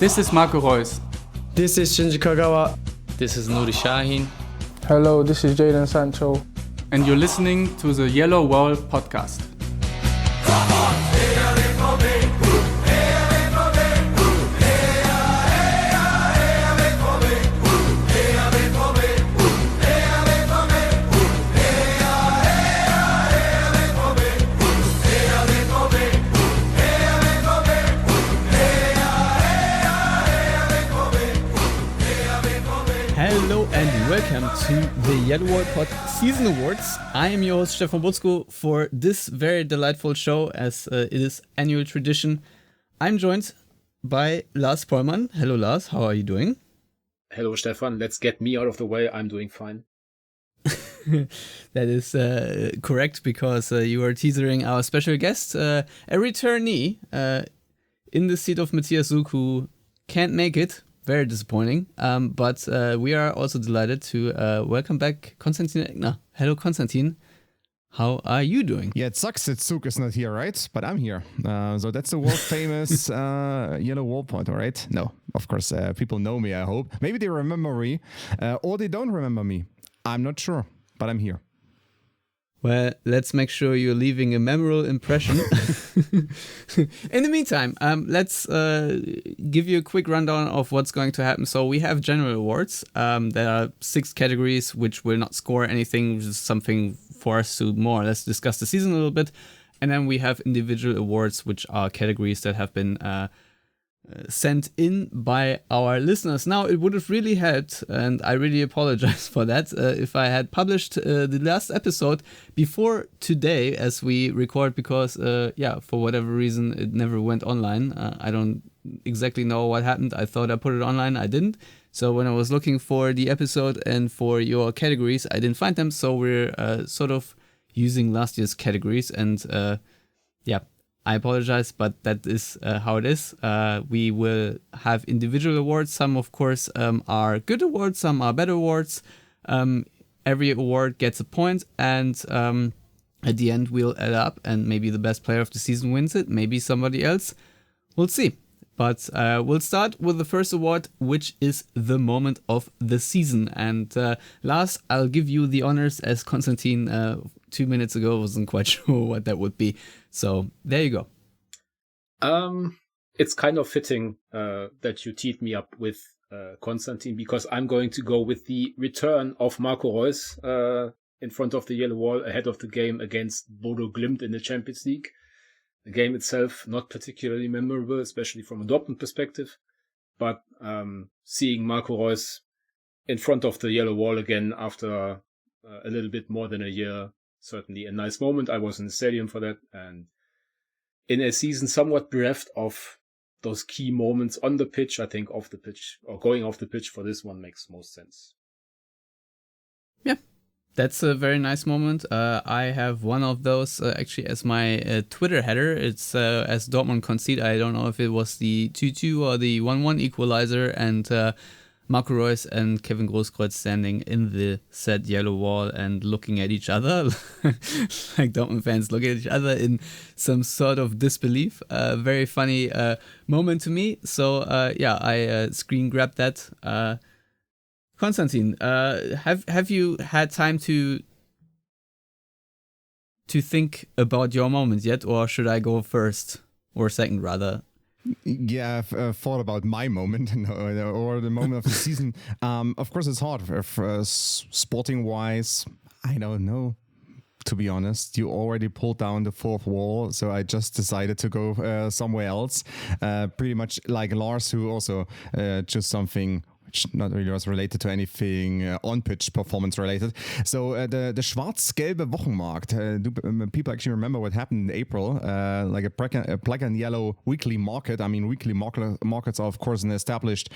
This is Marco Reus. This is Shinji Kagawa. This is Nuri Shahin. Hello, this is Jadon Sancho. And you're listening to the Yellow Wall podcast. Hello and welcome to the Yellow Wall Pod Season Awards. I am your host Stefan Butzko for this very delightful show as it is annual tradition. I'm joined by Lars Pollmann. Hello Lars, how are you doing? Hello Stefan, let's get me out of the way. I'm doing fine. That is correct because you are teasering our special guest, a returnee in the seat of Matthias Zug, who can't make it. Very disappointing, but we are also delighted to welcome back Konstantin Eckner. Hello, Konstantin. How are you doing? Yeah, it sucks that Zug is not here, right? But I'm here. So that's the world famous Yellow Wall Pod, all right? No, of course, people know me, I hope. Maybe they remember me, or they don't remember me. I'm not sure, but I'm here. Well, let's make sure you're leaving a memorable impression. In the meantime, let's give you a quick rundown of what's going to happen. So we have general awards. There are 6 categories which will not score anything, which is something for us to more or less discuss the season a little bit. And then we have individual awards, which are categories that have been sent in by our listeners. Now, it would have really helped, and I really apologize for that, if I had published the last episode before today as we record, because, for whatever reason, it never went online. I don't exactly know what happened. I thought I put it online. I didn't. So when I was looking for the episode and for your categories, I didn't find them. So we're sort of using last year's categories, and I apologize, but that is how it is. We will have individual awards. Some, of course, are good awards. Some are better awards. Every award gets a point, and at the end, we'll add up, and maybe the best player of the season wins it. Maybe somebody else. We'll see. But we'll start with the first award, which is the moment of the season. And Lars, I'll give you the honors, as Konstantin 2 minutes ago wasn't quite sure what that would be. So there you go. It's kind of fitting that you teed me up with Konstantin, because I'm going to go with the return of Marco Reus in front of the Yellow Wall ahead of the game against Bodo Glimt in the Champions League. The game itself, not particularly memorable, especially from a Dortmund perspective, but seeing Marco Reus in front of the Yellow Wall again after a little bit more than a year, certainly a nice moment. I was in the stadium for that, and in a season somewhat bereft of those key moments on the pitch, I think off the pitch, or going off the pitch for this one, makes most sense. Yeah. That's a very nice moment. I have one of those actually as my Twitter header. It's as Dortmund concede. I don't know if it was the 2-2 or the 1-1 equalizer, and Marco Reus and Kevin Grosskreutz standing in the said Yellow Wall and looking at each other, like Dortmund fans look at each other in some sort of disbelief. Very funny moment to me. So I screen grabbed that. Konstantin, have you had time to think about your moment yet, or should I go first or second rather? Yeah, I've thought about my moment or the moment of the season. Of course, it's hard. Sporting wise, I don't know. To be honest, you already pulled down the fourth wall, so I just decided to go somewhere else. Pretty much like Lars, who also chose something which not really was related to anything on-pitch performance related. So the Schwarz-Gelbe Wochenmarkt. People actually remember what happened in April, like a black and yellow weekly market. I mean, weekly markets are, of course, an established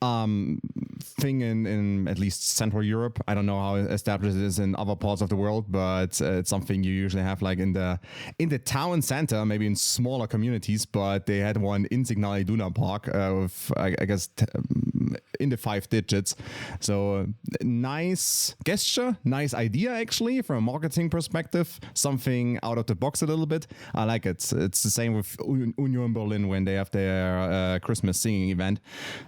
thing in at least Central Europe. I don't know how established it is in other parts of the world, but it's something you usually have like in the town center, maybe in smaller communities. But they had one in Signal Iduna Park with, I guess, in the 5 digits. So nice gesture, nice idea actually from a marketing perspective, something out of the box a little bit. I like it. It's the same with Union Berlin when they have their Christmas singing event.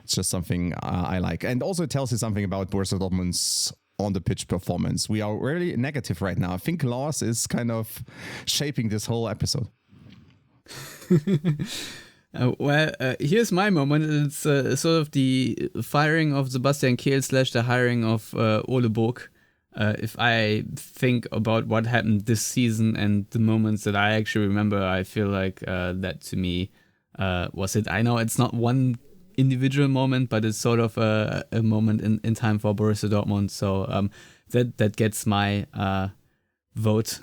It's just something I like. And also it tells you something about Borussia Dortmund's on the pitch performance. We are really negative right now. I think Lars is kind of shaping this whole episode. Here's my moment. It's sort of the firing of Sebastian Kehl / the hiring of Ole Burg. If I think about what happened this season and the moments that I actually remember, I feel like that to me was it. I know it's not one individual moment, but it's sort of a moment in time for Borussia Dortmund. So that gets my vote,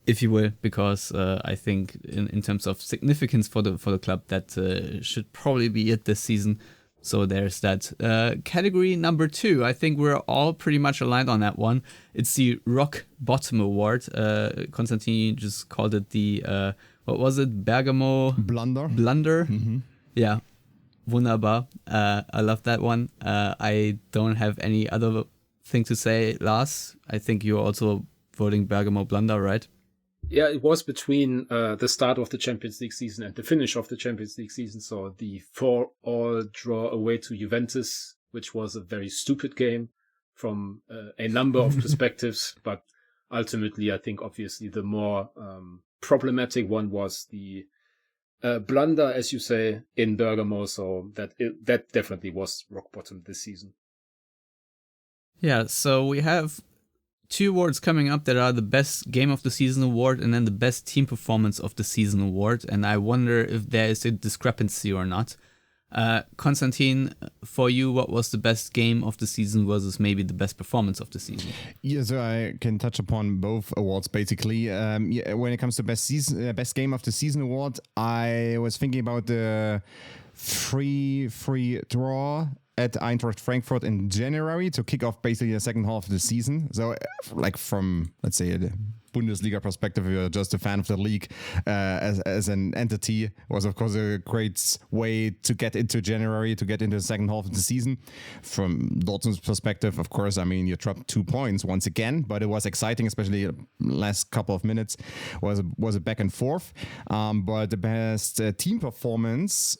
if you will, because I think in terms of significance for the club, that should probably be it this season. So there's that. Category number 2, I think we're all pretty much aligned on that one. It's the Rock Bottom Award. Konstantin just called it the, what was it? Bergamo? Blunder. Mm-hmm. Yeah. Wunderbar. I love that one. I don't have any other thing to say. Lars, I think you're also voting Bergamo Blunder, right? Yeah, it was between the start of the Champions League season and the finish of the Champions League season. So the 4-4 draw away to Juventus, which was a very stupid game from a number of perspectives. But ultimately, I think obviously the more problematic one was the blunder, as you say, in Bergamo. So that definitely was rock bottom this season. Yeah, so we have 2 awards coming up that are the best game of the season award and then the best team performance of the season award. And I wonder if there is a discrepancy or not. Konstantin, for you, what was the best game of the season versus maybe the best performance of the season? Yeah, so I can touch upon both awards basically. When it comes to best game of the season award, I was thinking about the 3-3 draw at Eintracht Frankfurt in January to kick off basically the second half of the season. So like from, let's say, the Bundesliga perspective, if you're just a fan of the league as an entity, was of course a great way to get into January, to get into the second half of the season. From Dortmund's perspective, of course, I mean, you dropped 2 points once again, but it was exciting, especially the last couple of minutes was a back and forth. But the best team performance,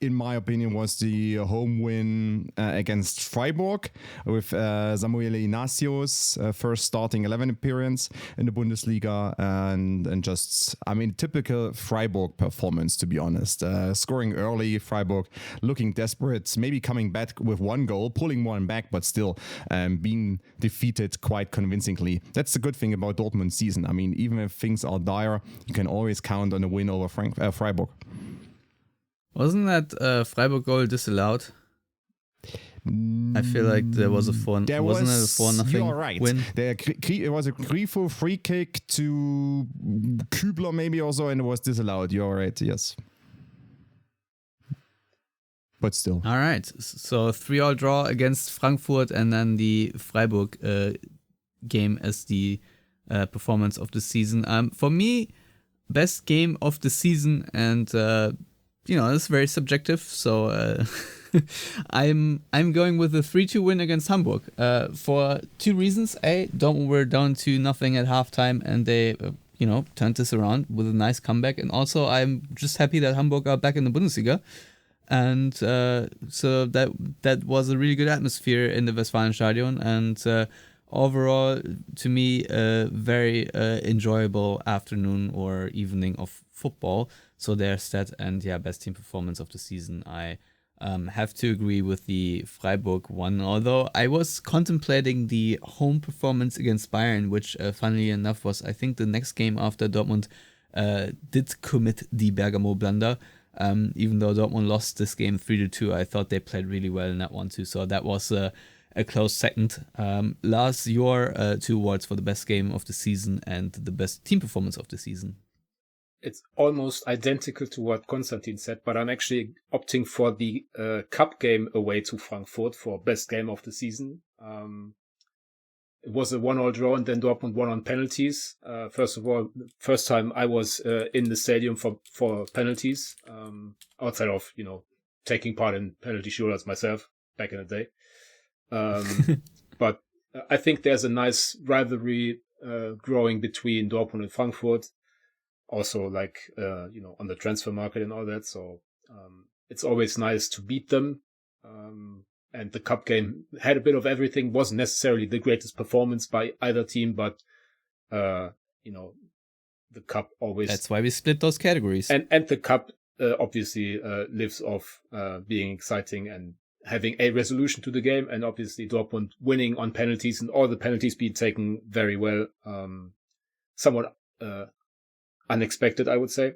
in my opinion, was the home win against Freiburg with Samuel Inacios' first starting 11 appearance in the Bundesliga, and just, I mean, typical Freiburg performance, to be honest. Scoring early, Freiburg looking desperate, maybe coming back with 1 goal, pulling one back, but still being defeated quite convincingly. That's the good thing about Dortmund's season. I mean, even if things are dire, you can always count on a win over Freiburg. Wasn't that Freiburg goal disallowed? I feel like there was a 4-0 You're right. win. It was a Grifo free kick to Kübler maybe also, and it was disallowed. You're right, yes. But still. All right. So 3-3 draw against Frankfurt, and then the Freiburg game as the performance of the season. For me, best game of the season, and it's very subjective. So I'm going with a 3-2 win against Hamburg for 2 reasons. A, Dortmund were down to nothing at halftime, and they turned this around with a nice comeback. And also, I'm just happy that Hamburg are back in the Bundesliga. And so that was a really good atmosphere in the Westfalenstadion, and overall, to me, a very enjoyable afternoon or evening of football. So there's that, and best team performance of the season. I have to agree with the Freiburg one, although I was contemplating the home performance against Bayern, which funnily enough was, I think, the next game after Dortmund did commit the Bergamo blunder. Even though Dortmund lost this game 3-2, I thought they played really well in that one too. So that was a close second. Lars, your 2 awards for the best game of the season and the best team performance of the season. It's almost identical to what Konstantin said, but I'm actually opting for the cup game away to Frankfurt for best game of the season. It was a 1-1 draw, and then Dortmund won on penalties. First of all, first time I was in the stadium for penalties, outside of, taking part in penalty shootouts myself back in the day. But I think there's a nice rivalry growing between Dortmund and Frankfurt. Also, like, on the transfer market and all that. So it's always nice to beat them. And the cup game had a bit of everything. Wasn't necessarily the greatest performance by either team, but, the cup always... That's why we split those categories. And the cup obviously lives off being exciting and having a resolution to the game. And obviously Dortmund winning on penalties and all the penalties being taken very well. Somewhat unexpected, I would say.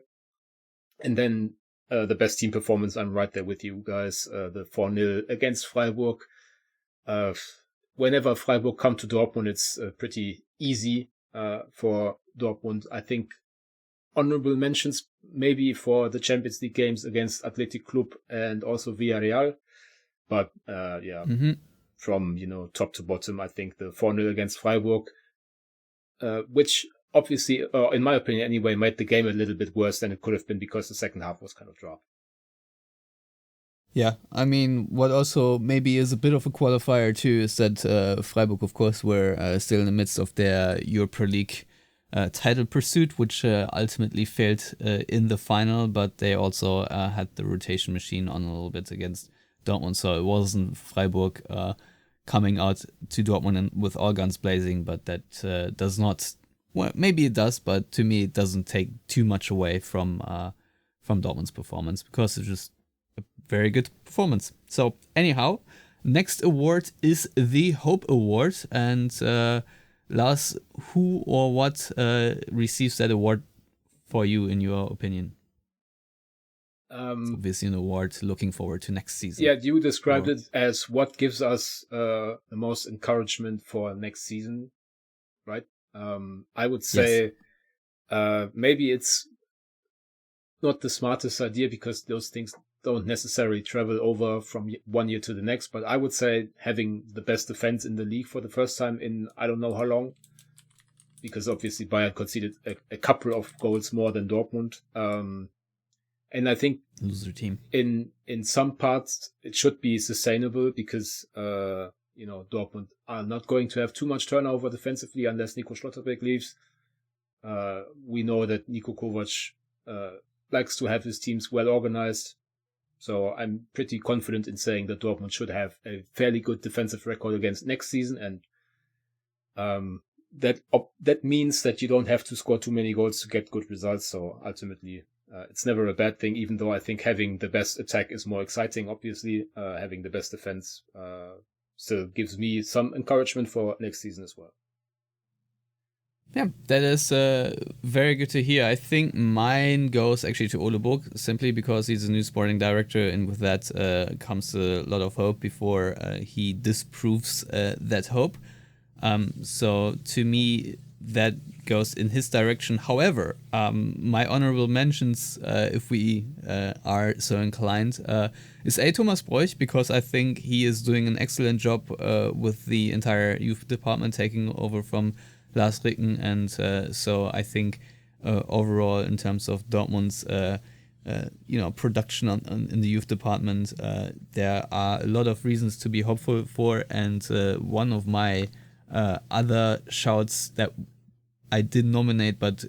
And then the best team performance, I'm right there with you guys, the 4-0 against Freiburg. Whenever Freiburg come to Dortmund, it's pretty easy for Dortmund. I think honorable mentions maybe for the Champions League games against Athletic Club and also Villarreal. But from top to bottom, I think the 4-0 against Freiburg, which obviously, in my opinion anyway, made the game a little bit worse than it could have been because the second half was kind of dry. Yeah, I mean, what also maybe is a bit of a qualifier too is that Freiburg, of course, were still in the midst of their Europa League title pursuit, which ultimately failed in the final, but they also had the rotation machine on a little bit against Dortmund, so it wasn't Freiburg coming out to Dortmund and with all guns blazing, but that does not... Well, maybe it does, but to me, it doesn't take too much away from Dortmund's performance because it's just a very good performance. So anyhow, next award is the Hope Award, and Lars, who or what receives that award for you, in your opinion? It's obviously an award looking forward to next season. Yeah, you described it as what gives us the most encouragement for next season, right? I would say maybe it's not the smartest idea because those things don't necessarily travel over from one year to the next, but I would say having the best defense in the league for the first time in I don't know how long, because obviously Bayern conceded a couple of goals more than Dortmund. And I think loser team in some parts it should be sustainable because Dortmund are not going to have too much turnover defensively unless Nico Schlotterbeck leaves. We know that Niko Kovac likes to have his teams well organized. So I'm pretty confident in saying that Dortmund should have a fairly good defensive record against next season. And that means that you don't have to score too many goals to get good results. So ultimately, it's never a bad thing, even though I think having the best attack is more exciting. Obviously, having the best defense still gives me some encouragement for next season as well. Yeah, that is very good to hear. I think mine goes actually to Ole Burg, simply because he's a new sporting director, and with that comes a lot of hope before he disproves that hope. So to me, that goes in his direction. However, my honorable mentions, if we are so inclined, is A. Thomas Broich, because I think he is doing an excellent job with the entire youth department, taking over from Lars Ricken, and so I think overall in terms of Dortmund's production in the youth department, there are a lot of reasons to be hopeful for, and one of my other shouts that I didn't nominate but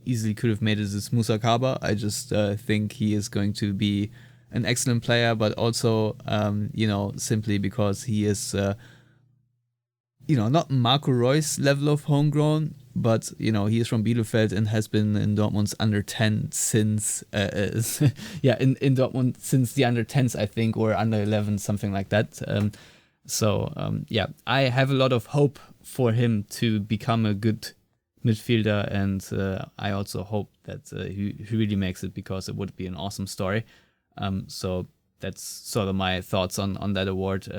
easily could have made it is Moussa Kaba. I just think he is going to be an excellent player, but also simply because he is not Marco Reus level of homegrown, but he is from Bielefeld and has been in Dortmund's under 10 since in Dortmund since the under 10s, I think, or under 11, something like that. I have a lot of hope for him to become a good midfielder, and I also hope that he really makes it, because it would be an awesome story. So that's sort of my thoughts on that award.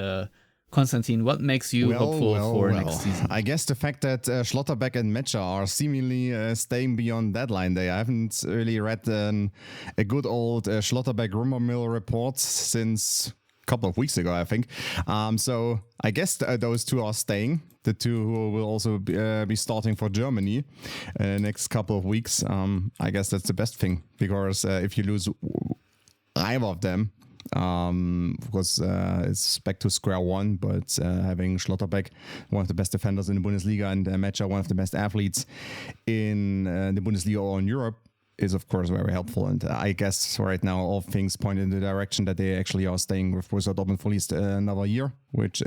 Konstantin, what makes you hopeful for next season? I guess the fact that Schlotterbeck and Metscher are seemingly staying beyond deadline day. I haven't really read a good old Schlotterbeck rumor mill report since a couple of weeks ago, I think. So I guess those two are staying. The two who will also be starting for Germany next couple of weeks. I guess that's the best thing, because if you lose either of them, because it's back to square one. But having Schlotterbeck, one of the best defenders in the Bundesliga, and Metscher, one of the best athletes in the Bundesliga or in Europe, is of course very helpful. And I guess right now all things point in the direction that they actually are staying with Borussia Dortmund for at least another year, which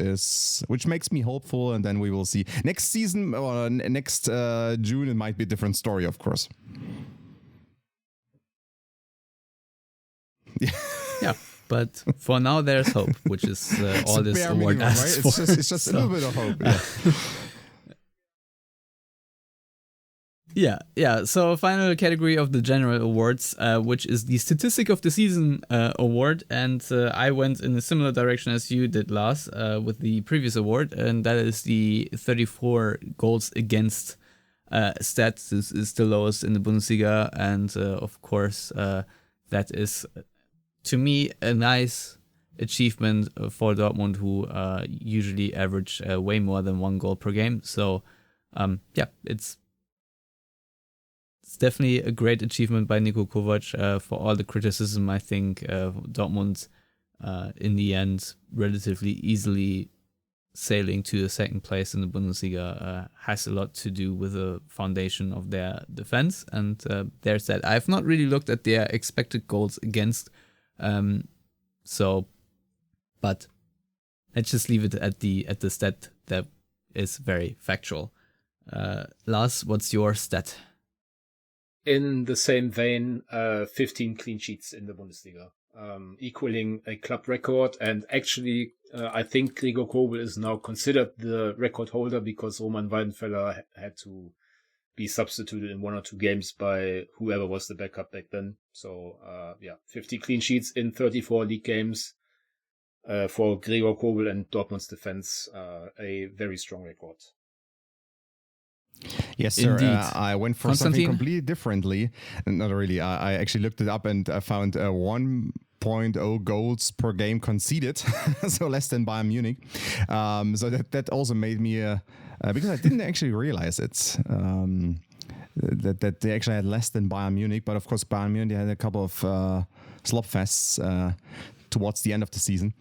makes me hopeful. And then we will see next season or next June. It might be a different story, of course. Yeah, but for now there's hope, which is all this award asks for. It's just a little bit of hope. Yeah. Yeah. So final category of the general awards, which is the Statistic of the Season award, and I went in a similar direction as you did, Lars, with the previous award, and that is the 34 goals against stats is the lowest in the Bundesliga, and of course that is to me a nice achievement for Dortmund, who usually average way more than 1 goal per game. So it's definitely a great achievement by Niko Kovac. For all the criticism, I think Dortmund in the end relatively easily sailing to the second place in the Bundesliga has a lot to do with the foundation of their defense, and there's that. I've not really looked at their expected goals against, but let's just leave it at the stat that is very factual. Lars, what's your stat? In the same vein, 15 clean sheets in the Bundesliga, equaling a club record. And actually, I think Gregor Kobel is now considered the record holder because Roman Weidenfeller had to be substituted in 1 or 2 games by whoever was the backup back then. So, 50 clean sheets in 34 league games for Gregor Kobel and Dortmund's defense, a very strong record. Yes, sir. Indeed. I went for something completely differently. Not really. I actually looked it up and I found 1.0 goals per game conceded, so less than Bayern Munich. So that also made me, because I didn't actually realize it, that they actually had less than Bayern Munich. But of course, Bayern Munich had a couple of slopfests towards the end of the season.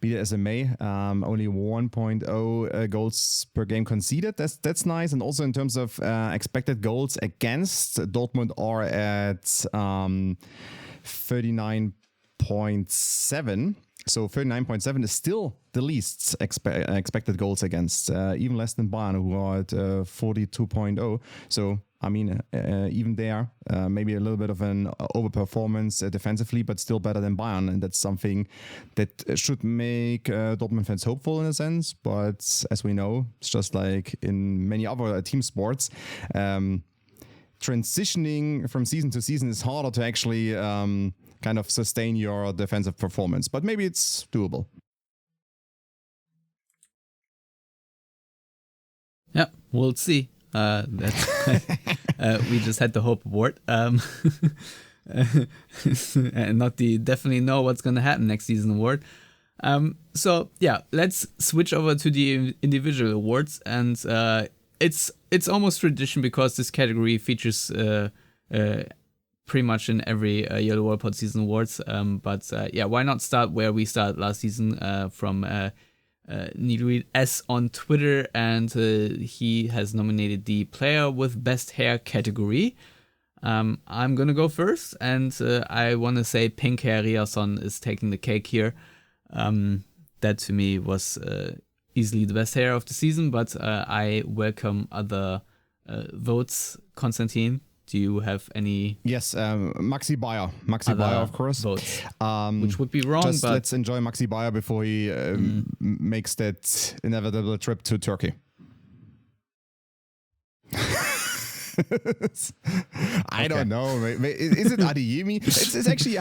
Be it as it may, only 1.0 goals per game conceded. That's nice. And also in terms of expected goals against, Dortmund are at 39.7. So 39.7 is still the least expected goals against, even less than Bayern, who are at 42.0. So I mean, even there, maybe a little bit of an overperformance defensively, but still better than Bayern. And that's something that should make Dortmund fans hopeful in a sense. But as we know, it's just like in many other team sports, transitioning from season to season is harder to actually kind of sustain your defensive performance. But maybe it's doable. Yeah, we'll see. That's we just had the Hope Award, and not the definitely know what's gonna happen next season award. So yeah, let's switch over to the individual awards, and it's almost tradition because this category features pretty much in every Yellow Wall Pod season awards. But why not start where we started last season from Niluid S on Twitter, and he has nominated the player with best hair category. I'm gonna go first, and I want to say pink hair Riasson is taking the cake here. That to me was easily the best hair of the season, but I welcome other votes. Konstantin, do you have any? Yes, Maxi Bayer. Maxi Bayer, of course. Votes, which would be wrong, just but let's enjoy Maxi Bayer before he makes that inevitable trip to Turkey. I don't know. Is it Adeyemi? It's actually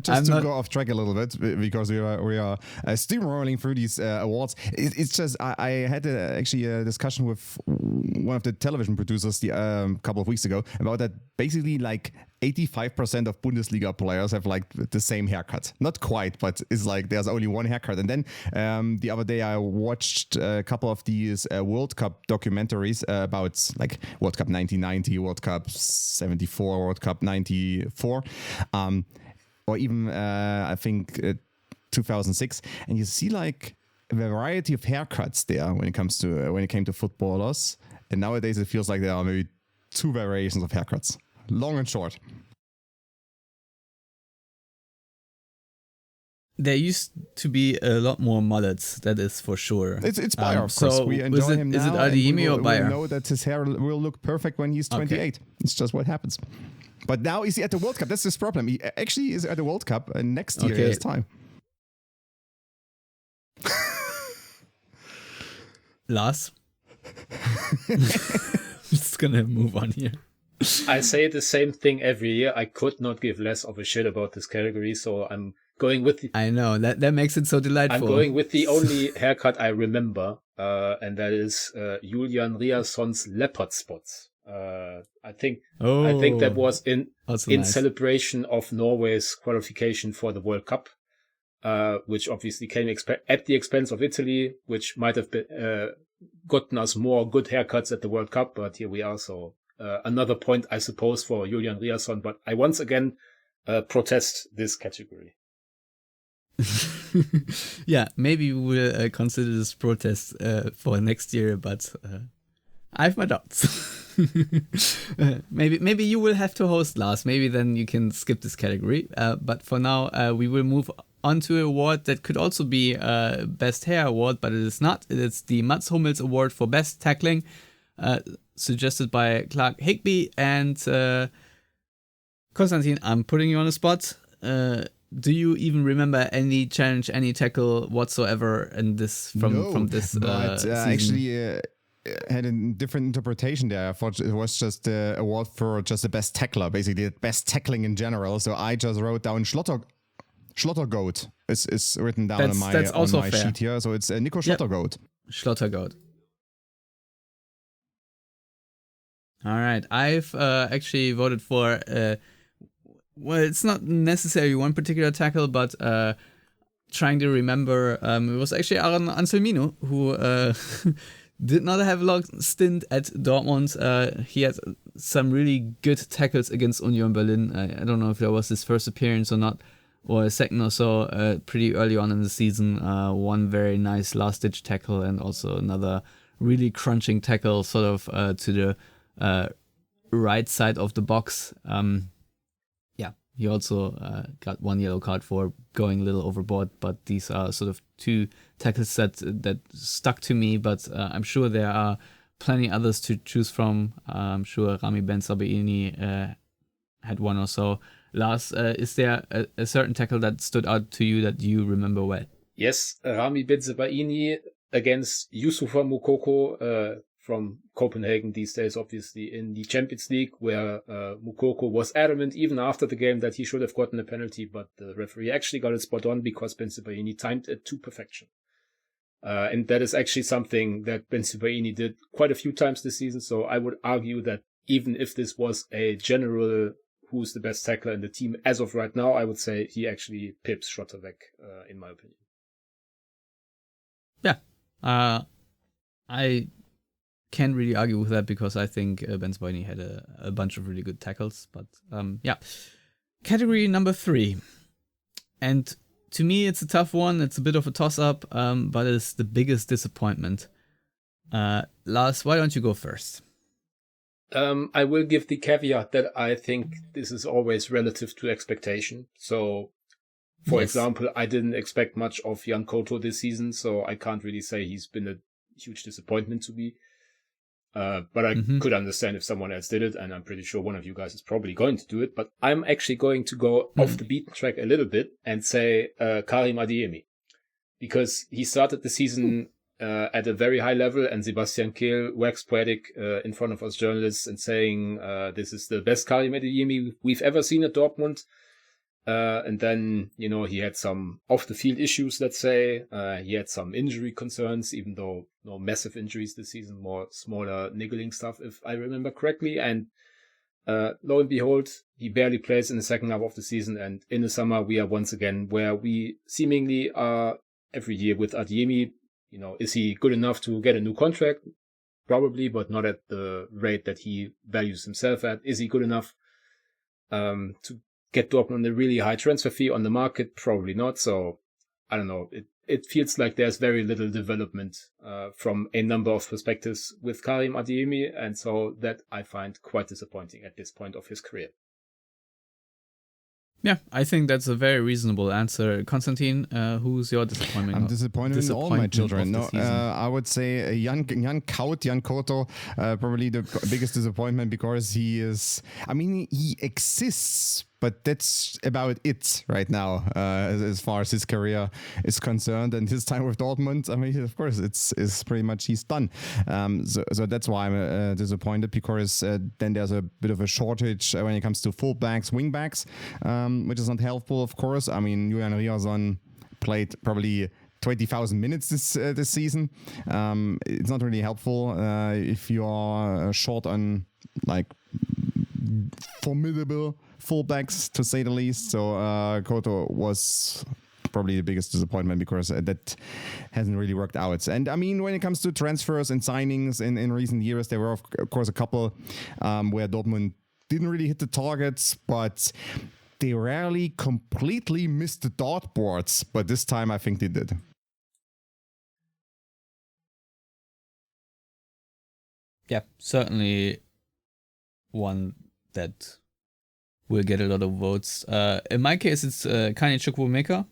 just to go off track a little bit because we are steamrolling through these awards. It's just I had actually a discussion with one of the television producers a couple of weeks ago about that. Basically, like 85% of Bundesliga players have like the same haircut. Not quite, but it's like there's only one haircut. And then the other day I watched a couple of these World Cup documentaries about like World Cup 1990, World Cup 74, World Cup 94, or even I think 2006, and you see like a variety of haircuts there when it came to footballers. And nowadays it feels like there are maybe 2 variations of haircuts, long and short. There used to be a lot more mullets, that is for sure. It's Bayer, of course. So We enjoy him now. Is it Adeyemi or Bayer? We know that his hair will look perfect when he's 28. Okay. It's just what happens. But now is he at the World Cup? That's his problem. He actually is at the World Cup, and next year he has time. Lars? I'm just gonna move on here. I say the same thing every year. I could not give less of a shit about this category, so I'm going with the... I know, that makes it so delightful. I'm going with the only haircut I remember, and that is Julian Riason's leopard spots. I think that was in nice. celebration of Norway's qualification for the World Cup, which obviously came at the expense of Italy, which might have been gotten us more good haircuts at the World Cup, but here we are. So another point, I suppose, for Julian Riasson, but I once again protest this category. Yeah, maybe we'll consider this protest for next year, but I have my doubts. Maybe you will have to host, Lars. Maybe then you can skip this category. But for now, we will move on to an award that could also be Best Hair Award, but it is not. It's the Mats Hummels Award for Best Tackling, suggested by Clark Higby. And Konstantin, I'm putting you on the spot. Do you even remember any challenge, any tackle whatsoever in this from this season? Actually, had a different interpretation there. I thought it was just the award for just the best tackler, basically the best tackling in general. So I just wrote down Schlottergoat is written down on my sheet here. So it's Nico Schlottergoat. Schlottergoat. All right, I've actually voted for. Well, it's not necessarily one particular tackle, but trying to remember, it was actually Aaron Anselmino who did not have a long stint at Dortmund. He had some really good tackles against Union Berlin. I don't know if that was his first appearance or not, or a second or so, pretty early on in the season. One very nice last-ditch tackle and also another really crunching tackle sort of to the right side of the box. He also got one yellow card for going a little overboard, but these are sort of 2 tackles that stuck to me, but I'm sure there are plenty others to choose from. I'm sure Rami Ben Sabaini had one or so. Lars, is there a certain tackle that stood out to you that you remember well? Yes, Rami Ben Sabaini against Youssoufa Moukoko from Copenhagen these days, obviously, in the Champions League, where Moukoko was adamant even after the game that he should have gotten a penalty, but the referee actually got it spot on because Bensebaini timed it to perfection. And that is actually something that Bensebaini did quite a few times this season, so I would argue that even if this was a general who's the best tackler in the team as of right now, I would say he actually pips Schlotterbeck, in my opinion. Yeah, I can't really argue with that because I think Bensebaini had a bunch of really good tackles. But yeah, category number 3. And to me, it's a tough one. It's a bit of a toss-up, but it's the biggest disappointment. Lars, why don't you go first? I will give the caveat that I think this is always relative to expectation. So, for example, I didn't expect much of Jan Koto this season, so I can't really say he's been a huge disappointment to me. But I could understand if someone else did it, and I'm pretty sure one of you guys is probably going to do it. But I'm actually going to go off the beaten track a little bit and say Karim Adeyemi, because he started the season at a very high level, and Sebastian Kehl waxed poetic in front of us journalists and saying this is the best Karim Adeyemi we've ever seen at Dortmund. And then, he had some off-the-field issues, let's say. He had some injury concerns, even though no massive injuries this season, more smaller niggling stuff, if I remember correctly. And lo and behold, he barely plays in the second half of the season. And in the summer, we are once again where we seemingly are every year with Adeyemi. Is he good enough to get a new contract? Probably, but not at the rate that he values himself at. Is he good enough to get Dortmund a really high transfer fee on the market? Probably not. So I don't know, it feels like there's very little development from a number of perspectives with Karim Adeyemi, and so that I find quite disappointing at this point of his career. Yeah, I think that's a very reasonable answer. Konstantin, who's your disappointment? I'm disappointed in all my children. of the No, season? I would say Jan Koto, probably the biggest disappointment because he exists, but that's about it right now as far as his career is concerned. And his time with Dortmund, I mean, of course, it's pretty much he's done. So that's why I'm disappointed, because then there's a bit of a shortage when it comes to fullbacks, wingbacks, which is not helpful, of course. I mean, Julian Ryerson played probably 20,000 minutes this season. It's not really helpful if you are short on like formidable fullbacks, to say the least. So Koto was probably the biggest disappointment, because that hasn't really worked out. And I mean, when it comes to transfers and signings in recent years, there were of course a couple where Dortmund didn't really hit the targets, but they rarely completely missed the dartboards. But this time I think they did. Yeah, certainly one that will get a lot of votes. In my case, it's Kane Chukwuemeka,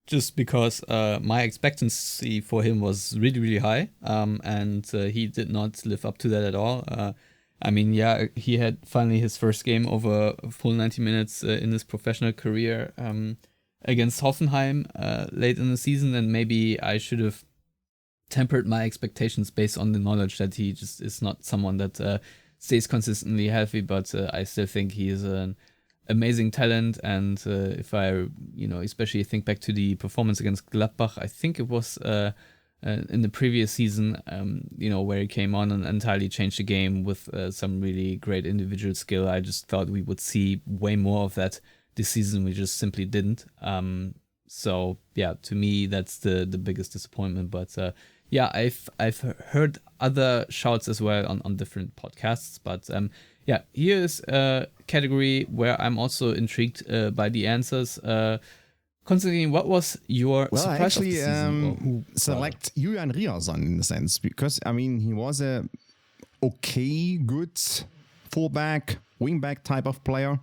just because my expectancy for him was really, really high, and he did not live up to that at all. I mean, yeah, he had finally his first game over a full 90 minutes in his professional career against Hoffenheim late in the season, and maybe I should have tempered my expectations based on the knowledge that he just is not someone that stays consistently healthy, but I still think he is an amazing talent. And if I, especially think back to the performance against Gladbach, I think it was in the previous season, where he came on and entirely changed the game with some really great individual skill. I just thought we would see way more of that this season. We just simply didn't. So yeah, to me, that's the biggest disappointment. But yeah, I've heard other shouts as well on different podcasts. But yeah, here is a category where I'm also intrigued by the answers. Konstantin, what was your surprise of the season? Select Julian Ryerson in a sense, because I mean he was a okay, good fullback, wingback type of player.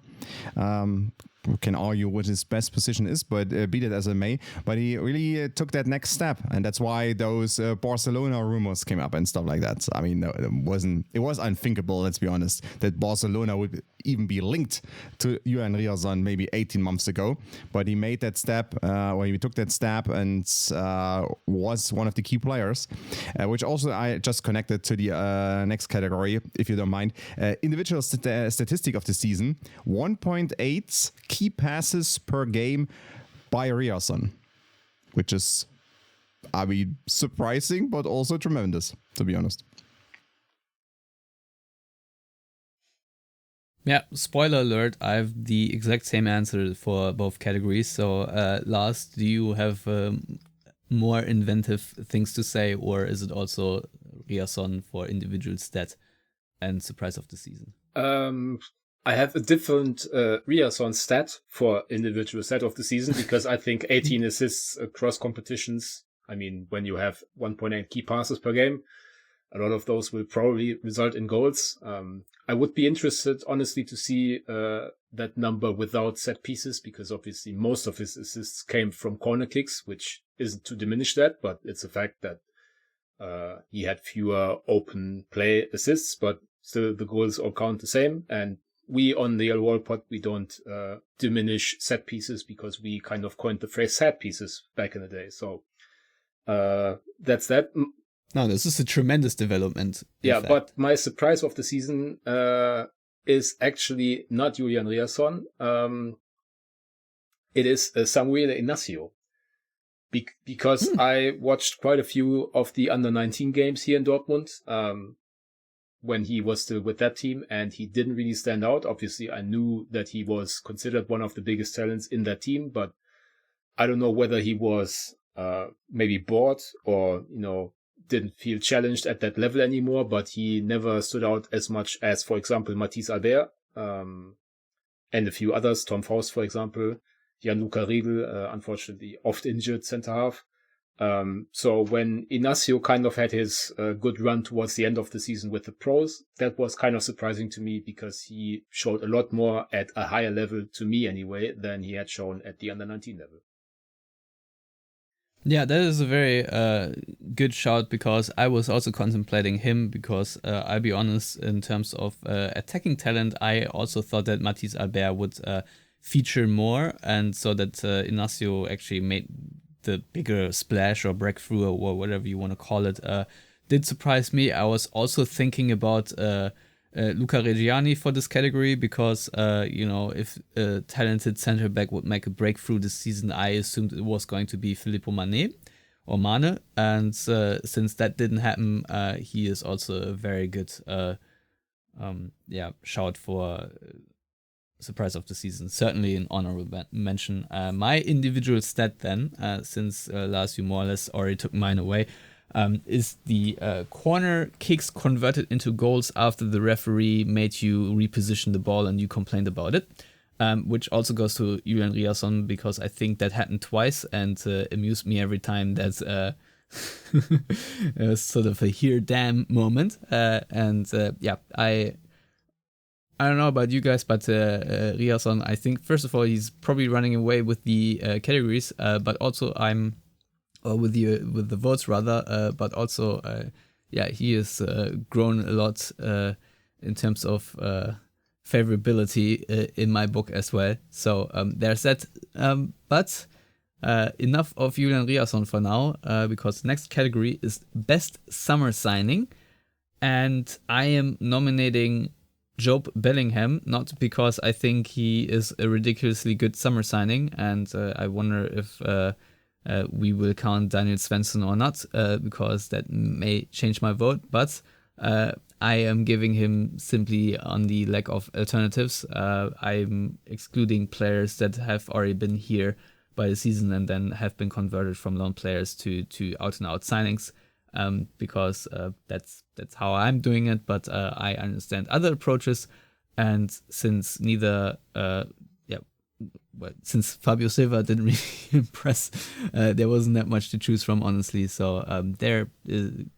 We can argue what his best position is, but be that as it may. But he really took that next step, and that's why those Barcelona rumors came up and stuff like that. I mean, it was unthinkable, let's be honest, that Barcelona would even be linked to Julian Ryerson maybe 18 months ago. But he made that step, he took that step, and was one of the key players, which also I just connected to the next category, if you don't mind. Individual statistic of the season, 1.8 key passes per game by Ryerson, which is, I mean, surprising, but also tremendous, to be honest. Yeah, spoiler alert, I have the exact same answer for both categories. So, Lars, do you have more inventive things to say, or is it also Ryerson for individual stat and surprise of the season? I have a different Ryerson stat for individual stat of the season, because I think 18 assists across competitions. I mean, when you have 1.8 key passes per game, a lot of those will probably result in goals. I would be interested, honestly, to see that number without set pieces, because obviously most of his assists came from corner kicks, which isn't to diminish that, but it's a fact that he had fewer open play assists, but still the goals all count the same. And we on the LOL pod, we don't diminish set pieces, because we kind of coined the phrase set pieces back in the day. So that's that. No, this is a tremendous development. Yeah, but my surprise of the season is actually not Julian Ryerson. It is Samuel Inacio. Because I watched quite a few of the under-19 games here in Dortmund when he was still with that team, and he didn't really stand out. Obviously, I knew that he was considered one of the biggest talents in that team, but I don't know whether he was maybe bored or, didn't feel challenged at that level anymore, but he never stood out as much as, for example, Mathys Albert and a few others, Tom Faust, for example. Gianluca Riedel, unfortunately oft injured center half. So when Inacio kind of had his good run towards the end of the season with the pros, that was kind of surprising to me because he showed a lot more at a higher level, to me anyway, than he had shown at the under-19 level. Yeah, that is a very good shout, because I was also contemplating him, because I'll be honest, in terms of attacking talent, I also thought that Mathys Albert would feature more, and so that Inacio actually made the bigger splash or breakthrough or whatever you want to call it, did surprise me. I was also thinking about Luca Reggiani for this category, because if a talented center back would make a breakthrough this season, I assumed it was going to be Filippo Mane, and since that didn't happen, he is also a very good shout for surprise of the season. Certainly an honorable mention. My individual stat then, since Lars, you more or less already took mine away, is the corner kicks converted into goals after the referee made you reposition the ball and you complained about it, which also goes to Julian Riasson, because I think that happened twice and amused me every time. That's sort of a here damn moment. I don't know about you guys, but Riasson, I think first of all he's probably running away with the categories, but also with the votes rather, but also he has grown a lot in terms of favorability in my book as well. So there's that. But enough of Julian Riasson for now, because the next category is best summer signing, and I am nominating Jobe Bellingham, not because I think he is a ridiculously good summer signing, and I wonder if we will count Daniel Svensson or not, because that may change my vote, but I am giving him simply on the lack of alternatives. I'm excluding players that have already been here by the season and then have been converted from loan players to out-and-out signings. Because that's how I'm doing it, but I understand other approaches, and since since Fabio Silva didn't really impress, there wasn't that much to choose from, honestly. So there you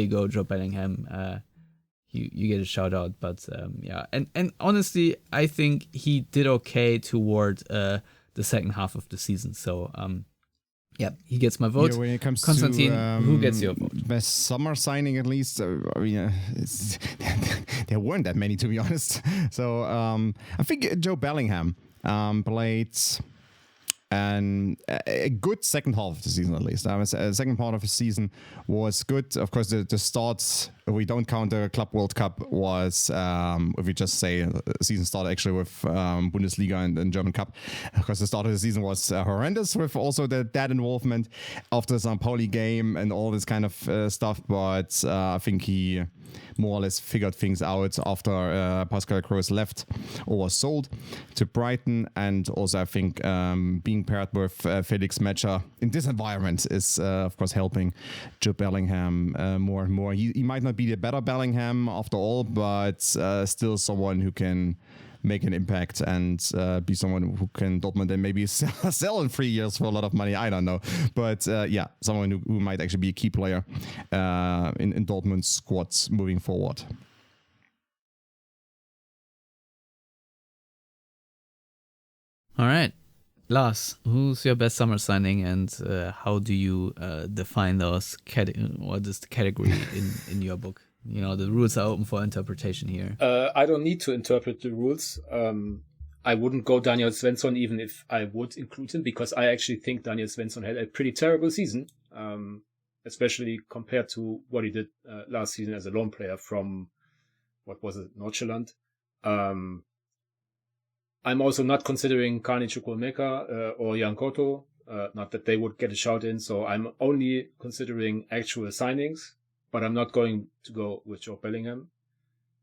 go, Jobe Bellingham. You get a shout out, but and honestly, I think he did okay toward the second half of the season. So he gets my vote. Yeah, when it comes Konstantin, to who gets your vote? Best summer signing, at least. There weren't that many, to be honest. So I think Jobe Bellingham played a good second half of the season, at least. The second part of the season was good. Of course, the start, if we don't count the Club World Cup, was, if we just say the season started actually with Bundesliga and German Cup. Of course, the start of the season was horrendous, with also that involvement after the St. Pauli game and all this kind of stuff. But I think he more or less figured things out after Pascal Gross left or was sold to Brighton. And also, I think being paired with Felix Metscher in this environment is, of course, helping Jobe Bellingham more and more. He might not be the better Bellingham after all, but still someone who can make an impact and be someone who can Dortmund then maybe sell in 3 years for a lot of money. I don't know. But someone who might actually be a key player in Dortmund's squads moving forward. All right. Lars, who's your best summer signing, and how do you define those what is the category in your book? The rules are open for interpretation here. I don't need to interpret the rules. I wouldn't go Daniel Svensson even if I would include him, because I actually think Daniel Svensson had a pretty terrible season, especially compared to what he did last season as a lone player from, Nordsjælland. I'm also not considering Carney Chukwuemeka or Jan Koto, not that they would get a shout in, so I'm only considering actual signings, but I'm not going to go with Jobe Bellingham,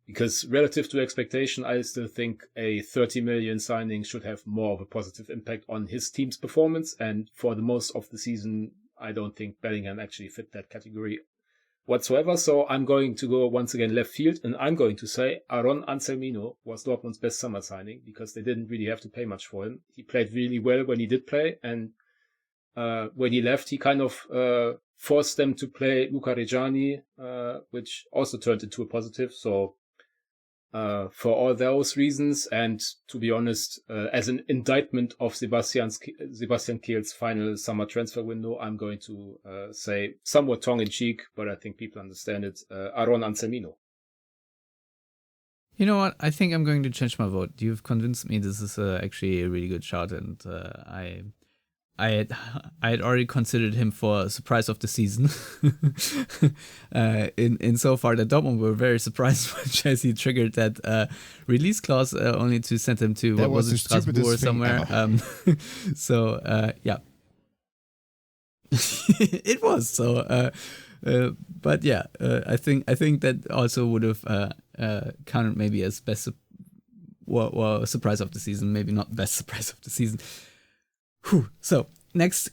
because relative to expectation, I still think a 30 million signing should have more of a positive impact on his team's performance, and for the most of the season, I don't think Bellingham actually fit that category. whatsoever. So I'm going to go once again left field, and I'm going to say Aaron Anselmino was Dortmund's best summer signing because they didn't really have to pay much for him. He played really well when he did play, and when he left, he kind of forced them to play Luca Reggiani, which also turned into a positive. So for all those reasons, and to be honest, as an indictment of Sebastian Kehl's final summer transfer window, I'm going to say, somewhat tongue-in-cheek, but I think people understand it, Aaron Anselmino. You know what? I think I'm going to change my vote. You've convinced me this is actually a really good shot, and I had already considered him for a surprise of the season. in so far that Dortmund were very surprised when Chelsea triggered that release clause only to send him to That what was it, the Strasbourg or stupidest thing somewhere. So yeah, it was so. But yeah, I think that also would have counted maybe as best. Well, surprise of the season, maybe not best surprise of the season. Whew. So, next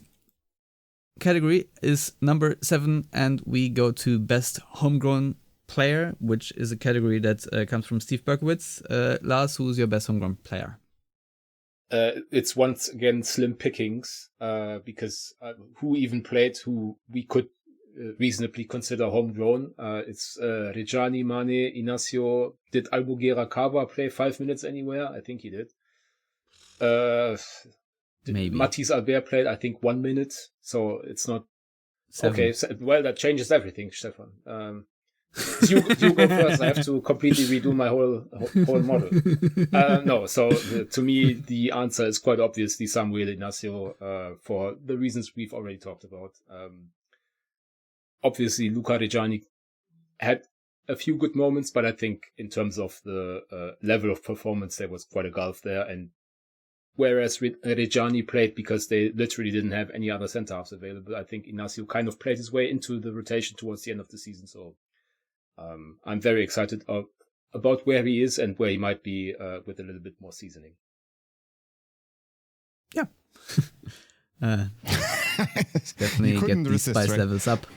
category is number 7, and we go to best homegrown player, which is a category that comes from Steve Berkowitz. Lars, who's your best homegrown player? It's once again slim pickings, because who even played who we could reasonably consider homegrown? It's Reggiani, Mane, Inacio. Did Albuquerque Cava play 5 minutes anywhere? I think he did. Maybe. Matisse Albert played, I think, 1 minute, so it's not 7. okay. So, well, that changes everything, Stefan. You go first. I have to completely redo my whole model. No, so to me, the answer is quite obviously Samuel Inacio, for the reasons we've already talked about. Obviously, Luca Reggiani had a few good moments, but I think in terms of the level of performance, there was quite a gulf there. And whereas Reggiani played because they literally didn't have any other centre-halves available, I think Inacio kind of played his way into the rotation towards the end of the season. So I'm very excited about where he is and where he might be with a little bit more seasoning. Yeah. Definitely get these spice levels up.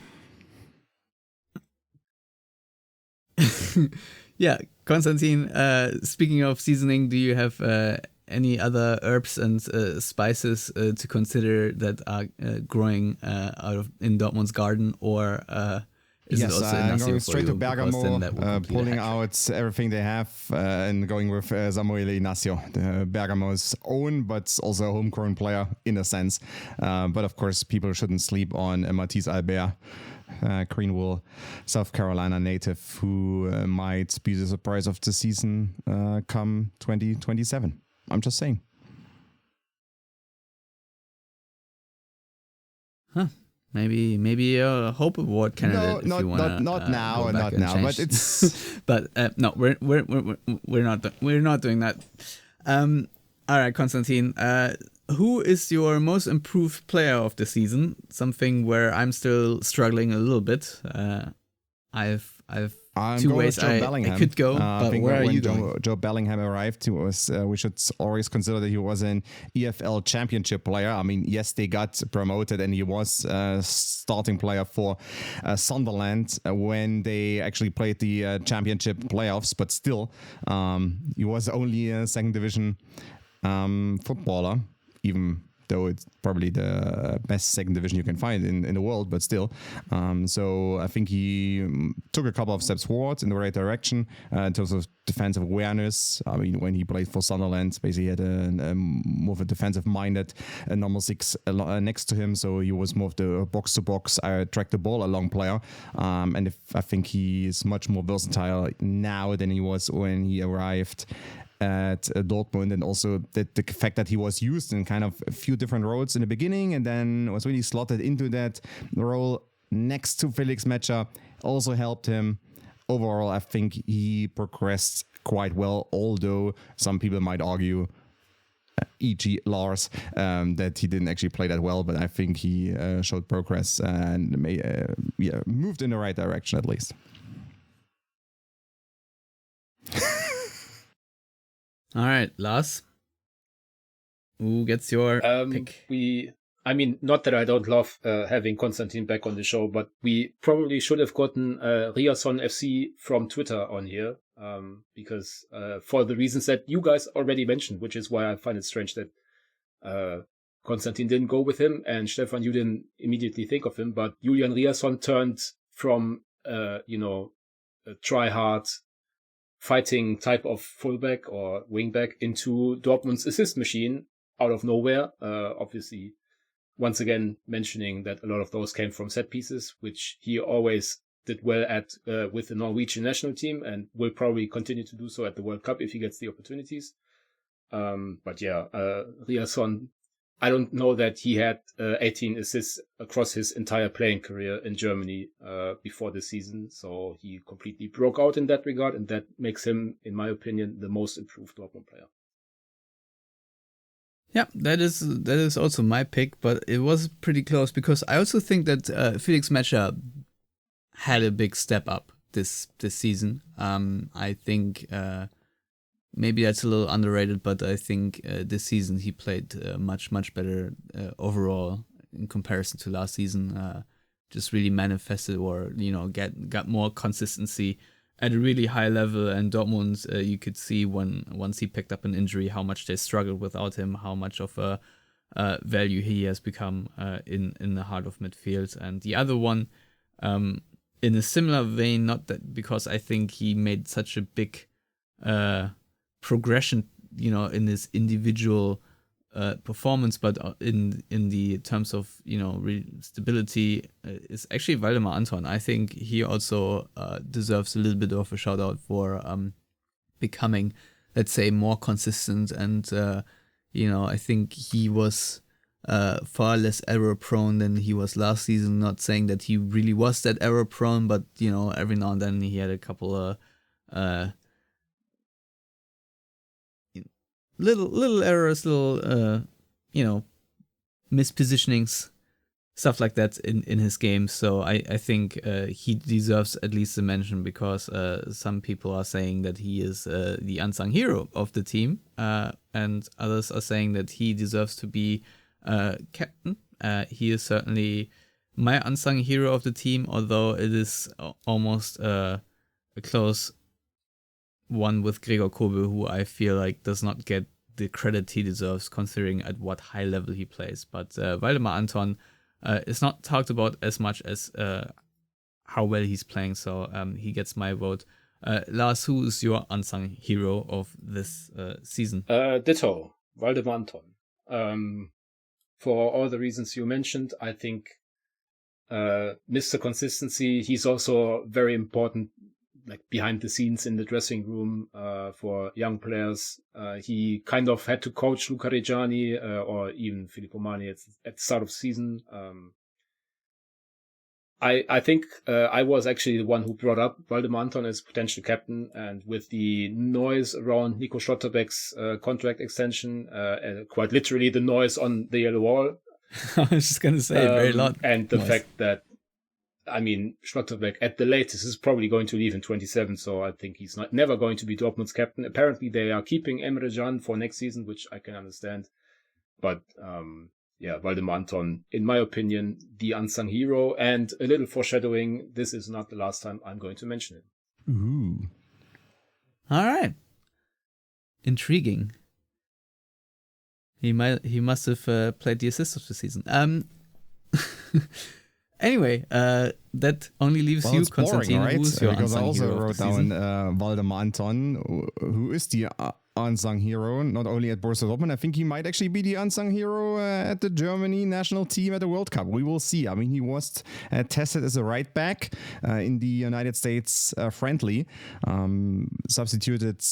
Yeah, Konstantin, speaking of seasoning, do you have any other herbs and spices to consider that are growing in Dortmund's garden, or is it also I'm Inacio going for straight you? to Bergamo, pulling out everything they have and going with Samuel Inacio, the Bergamo's own, but also a homegrown player in a sense. But of course, people shouldn't sleep on Matisse Albert, Greenville, South Carolina native, who might be the surprise of the season come 2027. I'm just saying. Huh. Maybe a Hope Award candidate. No, if you wanna, not now, but it's. But no, we're not doing that. All right, Konstantin. Who is your most improved player of the season? Something where I'm still struggling a little bit. I've two ways I could go, but where are you going? Joe Bellingham arrived, we should always consider that he was an EFL Championship player. I mean, yes, they got promoted, and he was a starting player for Sunderland when they actually played the Championship playoffs. But still, he was only a second division footballer, even though it's probably the best second division you can find in the world, but still. So I think he took a couple of steps forward in the right direction in terms of defensive awareness. I mean, when he played for Sunderland, basically he had a more of a defensive-minded number 6 next to him, so he was more of the box-to-box, track the ball along player. And I think he is much more versatile now than he was when he arrived at Dortmund, and also the fact that he was used in kind of a few different roles in the beginning and then was really slotted into that role next to Felix Metscher also helped him. Overall, I think he progressed quite well, although some people might argue, e.g. Lars, that he didn't actually play that well, but I think he showed progress and moved in the right direction at least. All right, Lars. Who gets your pick? We I mean, not that I don't love having Konstantin back on the show, but we probably should have gotten Riason FC from Twitter on here, because for the reasons that you guys already mentioned, which is why I find it strange that Konstantin didn't go with him, and Stefan, you didn't immediately think of him, but Julian Riason turned from, a try-hard fighting type of fullback or wingback into Dortmund's assist machine out of nowhere, obviously. Once again, mentioning that a lot of those came from set pieces, which he always did well at with the Norwegian national team, and will probably continue to do so at the World Cup if he gets the opportunities. But yeah, Riason, I don't know that he had 18 assists across his entire playing career in Germany before the season, so he completely broke out in that regard, and that makes him, in my opinion, the most improved Dortmund player. Yeah, that is also my pick, but it was pretty close because I also think that Felix Metscher had a big step up this season. I think maybe that's a little underrated, but I think this season he played much better overall in comparison to last season. Just really manifested, or got more consistency at a really high level, and Dortmund, you could see once he picked up an injury how much they struggled without him, how much of a value he has become in the heart of midfield. And the other one, in a similar vein, not that because I think he made such a big progression, in his individual performance, but in the terms of stability, is actually Waldemar Anton. I think he also deserves a little bit of a shout out for becoming, let's say, more consistent, and I think he was far less error prone than he was last season. Not saying that he really was that error prone, but every now and then he had a couple of little errors, little mispositionings, stuff like that in his game. So I think he deserves at least a mention, because some people are saying that he is the unsung hero of the team, and others are saying that he deserves to be captain. He is certainly my unsung hero of the team, although it is almost a close one with Gregor Kobel, who I feel like does not get the credit he deserves considering at what high level he plays. But Waldemar Anton is not talked about as much as how well he's playing, so he gets my vote. Lars, who is your unsung hero of this season? Ditto, Waldemar Anton. For all the reasons you mentioned, I think Mr. Consistency, he's also very important, like behind the scenes in the dressing room for young players. He kind of had to coach Luca Reggiani or even Filippo Mani at the start of the season. I think I was actually the one who brought up Waldemar Anton as potential captain, and with the noise around Nico Schlotterbeck's contract extension, quite literally the noise on the yellow wall. I was just going to say, very loud. And the fact that, Schlotterbeck at the latest is probably going to leave in 27, so I think he's never going to be Dortmund's captain. Apparently they are keeping Emre Can for next season, which I can understand. But Waldemar Anton, in my opinion, the unsung hero, and a little foreshadowing, this is not the last time I'm going to mention it. Ooh. All right. Intriguing. He must have played the assist of the season. Anyway, that only leaves you, Konstantin. Boring, right? Who's your because I unsung also hero wrote of the season? down Waldemar Anton, who is the unsung hero, not only at Borussia Dortmund. I think he might actually be the unsung hero at the Germany national team at the World Cup. We will see. I mean, he was tested as a right back in the United States friendly, substituted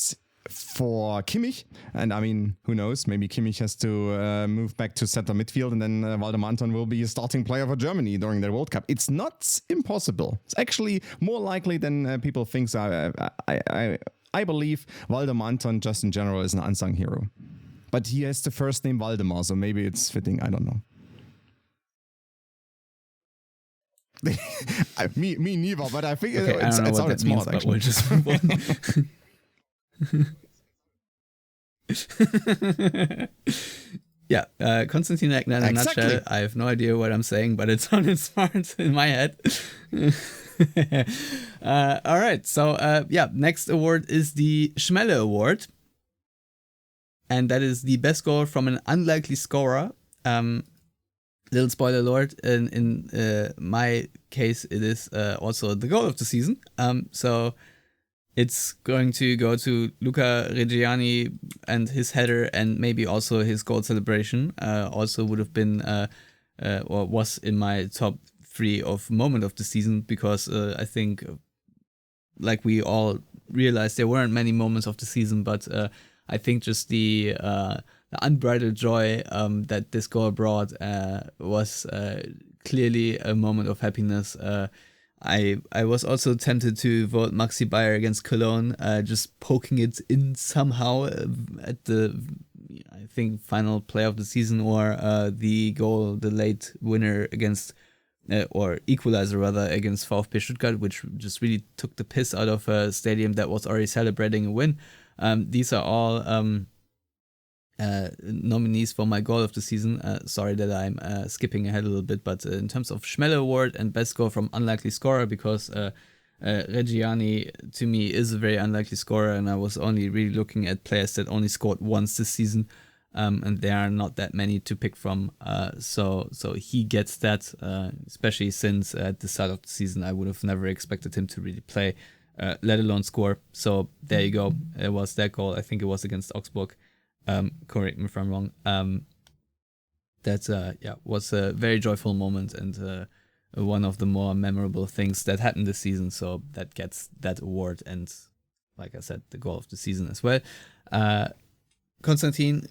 for Kimmich, and I mean, who knows, maybe Kimmich has to move back to center midfield, and then Waldemar Anton will be a starting player for Germany during the World Cup. It's not impossible. It's actually more likely than people think. So I believe Waldemar Anton just in general is an unsung hero, but he has the first name Waldemar, so maybe it's fitting. I don't know. Me neither, but I think Okay, it sounded smart, but actually. we'll just move on. Yeah, Konstantin Eckner in a Exactly. nutshell. I have no idea what I'm saying, but it sounded smart in my head. All right, so next award is the Schmelle Award. And that is the best goal from an unlikely scorer. Little spoiler alert, in my case, it is also the goal of the season. So it's going to go to Luca Reggiani and his header, and maybe also his goal celebration. Also would have been or was in my top 3 of moment of the season, because I think, like we all realized, there weren't many moments of the season, but I think just the unbridled joy that this goal brought was clearly a moment of happiness. I was also tempted to vote Maxi Bayer against Cologne, just poking it in somehow at the, I think, final play of the season, or the goal, the late winner against, or equalizer rather, against VfB Stuttgart, which just really took the piss out of a stadium that was already celebrating a win. These are all nominees for my goal of the season. Sorry that I'm skipping ahead a little bit, but in terms of Schmelle Award and best goal from unlikely scorer, because Reggiani to me is a very unlikely scorer, and I was only really looking at players that only scored once this season, and there are not that many to pick from. So he gets that, especially since at the start of the season I would have never expected him to really play, let alone score. So there you go. It was that goal. I think it was against Augsburg. Correct me if I'm wrong. That was a very joyful moment, and one of the more memorable things that happened this season. So that gets that award, and like I said, the goal of the season as well. Konstantin,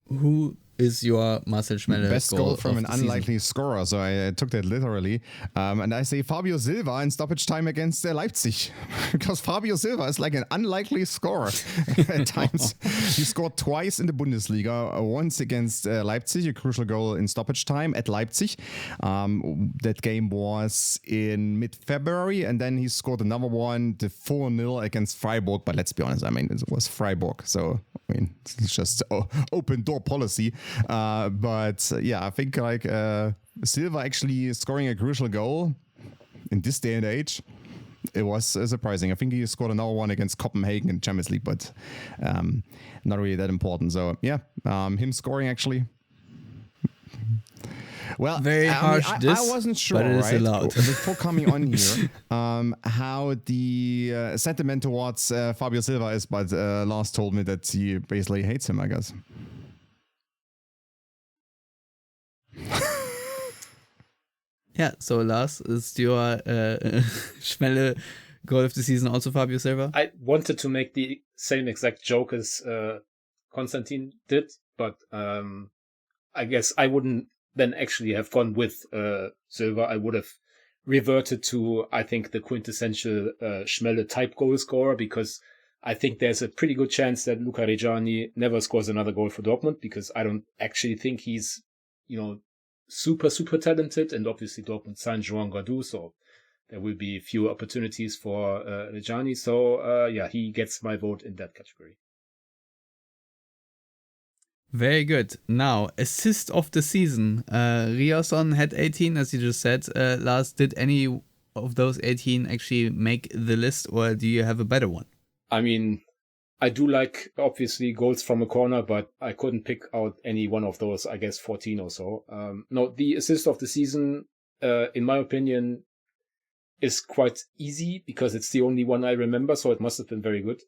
who is your Marcel Schmelle best goal from an of the season? unlikely scorer? So I took that literally, and I say Fabio Silva in stoppage time against Leipzig, because Fabio Silva is like an unlikely scorer at times. He scored twice in the Bundesliga, once against Leipzig, a crucial goal in stoppage time at Leipzig. That game was in mid-February, and then he scored another one, the 4-0 against Freiburg. But let's be honest, I mean, it was Freiburg, so I mean, it's just open door policy. But I think like Silva actually scoring a crucial goal in this day and age, it was surprising. I think he scored another one against Copenhagen in Champions League, but not really that important. So him scoring actually. Well, very harsh. I wasn't sure, but it is right, allowed. before coming on here, how the sentiment towards Fabio Silva is, but Lars told me that he basically hates him, I guess. Yeah, so Lars, is your Schmelle goal of the season also Fabio Silva? I wanted to make the same exact joke as Konstantin did, but I guess I wouldn't then actually have gone with Silva. I would have reverted to, I think, the quintessential Schmelle type goal scorer, because I think there's a pretty good chance that Luca Reggiani never scores another goal for Dortmund, because I don't actually think he's, super talented, and obviously Dortmund signed Joan Gaudu, so there will be few opportunities for Reggiani. So he gets my vote in that category. Very good. Now, assist of the season. Riasson had 18, as you just said. Lars, did any of those 18 actually make the list, or do you have a better one? I mean, I do like, obviously, goals from a corner, but I couldn't pick out any one of those, I guess 14 or so. No, the assist of the season, in my opinion, is quite easy, because it's the only one I remember, so it must have been very good.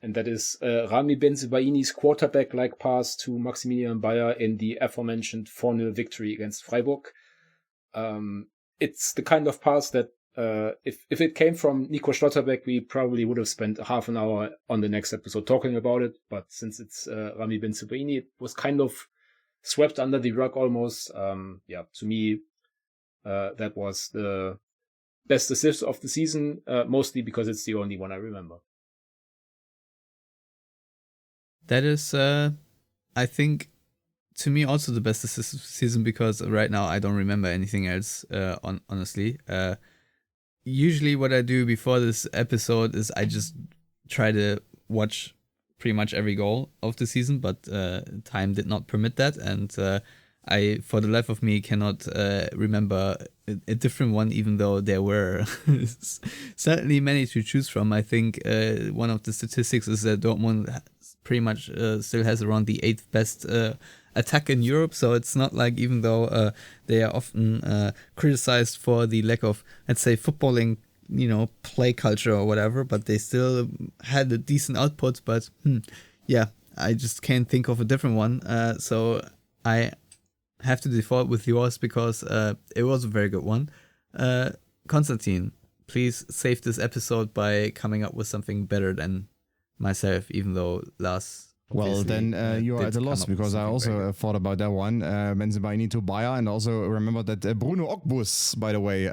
And that is Rami Bensebaini's quarterback-like pass to Maximilian Bayer in the aforementioned 4-0 victory against Freiburg. It's the kind of pass that if it came from Nico Schlotterbeck, we probably would have spent half an hour on the next episode talking about it. But since it's Rami Bensebaini, it was kind of swept under the rug almost. To me, that was the best assist of the season, mostly because it's the only one I remember. That is, I think, to me also the best assist of the season, because right now I don't remember anything else, honestly. Usually what I do before this episode is I just try to watch pretty much every goal of the season, but time did not permit that, and I, for the life of me, cannot remember a different one, even though there were certainly many to choose from. I think one of the statistics is that Dortmund pretty much still has around the 8th best attack in Europe, so it's not like, even though they are often criticized for the lack of, let's say, footballing, play culture or whatever, but they still had a decent output. But yeah, I just can't think of a different one. So I have to default with yours because it was a very good one. Konstantin, please save this episode by coming up with something better than myself, even though Lars. Well, then you are at a loss, because I also thought about that one. Benzibaini Bayer, and also remember that Bruno Ogbus, by the way,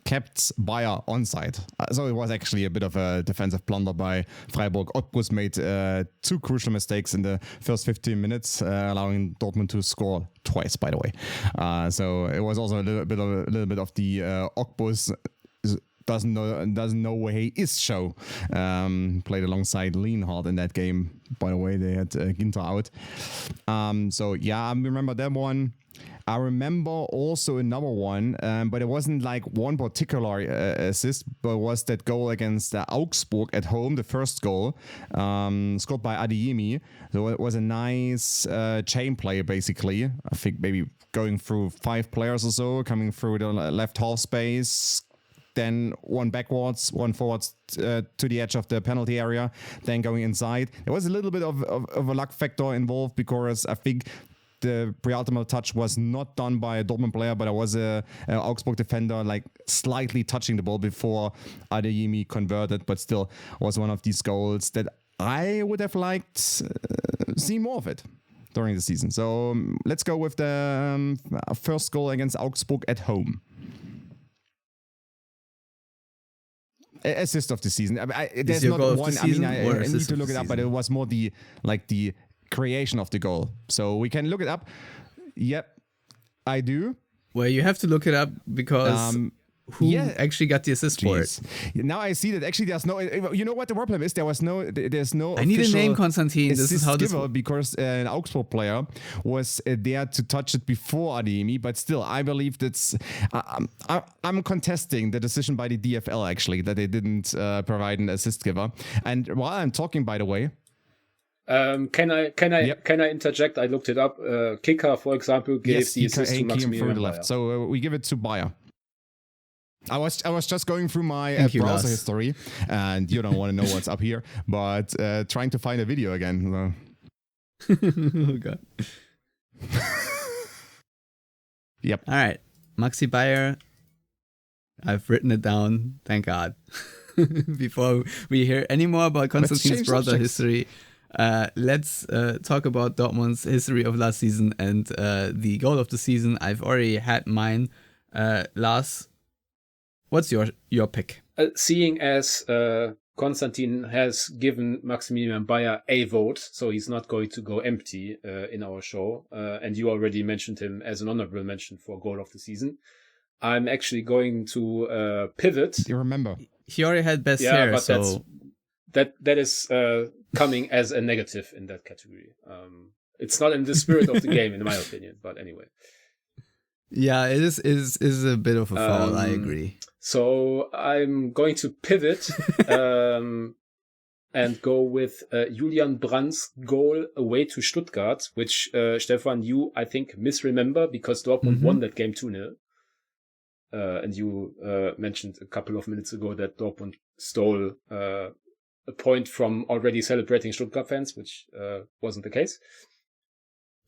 kept Bayer onside. So it was actually a bit of a defensive blunder by Freiburg. Ogbus made 2 crucial mistakes in the first 15 minutes, allowing Dortmund to score twice, by the way. So it was also a little bit of the Ogbus doesn't know where he is show. Played alongside Lienhardt in that game. By the way, they had Ginter out. So yeah, I remember that one. I remember also another one, but it wasn't like one particular assist, but was that goal against Augsburg at home, the first goal, scored by Adeyemi. So it was a nice chain play, basically. I think maybe going through 5 players or so, coming through the left half space, then one backwards, one forwards to the edge of the penalty area, then going inside. There was a little bit of a luck factor involved, because I think the pre-ultimate touch was not done by a Dortmund player, but it was a Augsburg defender like slightly touching the ball before Adeyemi converted, but still was one of these goals that I would have liked see more of it during the season. So let's go with the first goal against Augsburg at home. Assist of the season. There's not one. I need to look it up, but it was more the creation of the goal. So we can look it up. Yep, I do. Well, you have to look it up because who actually got the assist for it? Now I see that actually there's no. You know what the problem is? There's no. I need a name, Konstantin. This is how this because an Augsburg player was there to touch it before Adeyemi, but still, I believe that's. I'm contesting the decision by the DFL actually that they didn't provide an assist giver. And while I'm talking, by the way. Can I interject? I looked it up. Kicker, for example, gave the assist to Maximilian Bayer. So we give it to Bayer. I was just going through my browser history, and you don't want to know what's up here, but trying to find a video again. So. Oh god. Yep. All right, Maxi Bayer. I've written it down. Thank God. Before we hear any more about Konstantin's brother history. Let's talk about Dortmund's history of last season and the goal of the season. I've already had mine. Lars, what's your pick? Seeing as Konstantin has given Maximilian Bayer a vote, so he's not going to go empty in our show, and you already mentioned him as an honorable mention for goal of the season, I'm actually going to pivot. You remember? He already had best hair, but so... That is coming as a negative in that category. It's not in the spirit of the game, in my opinion. But anyway, yeah, it is a bit of a foul. I agree. So I'm going to pivot and go with Julian Brandt's goal away to Stuttgart, which Stefan, you I think misremember because Dortmund won that game 2-0. And you mentioned a couple of minutes ago that Dortmund stole a point from already celebrating Stuttgart fans, which wasn't the case.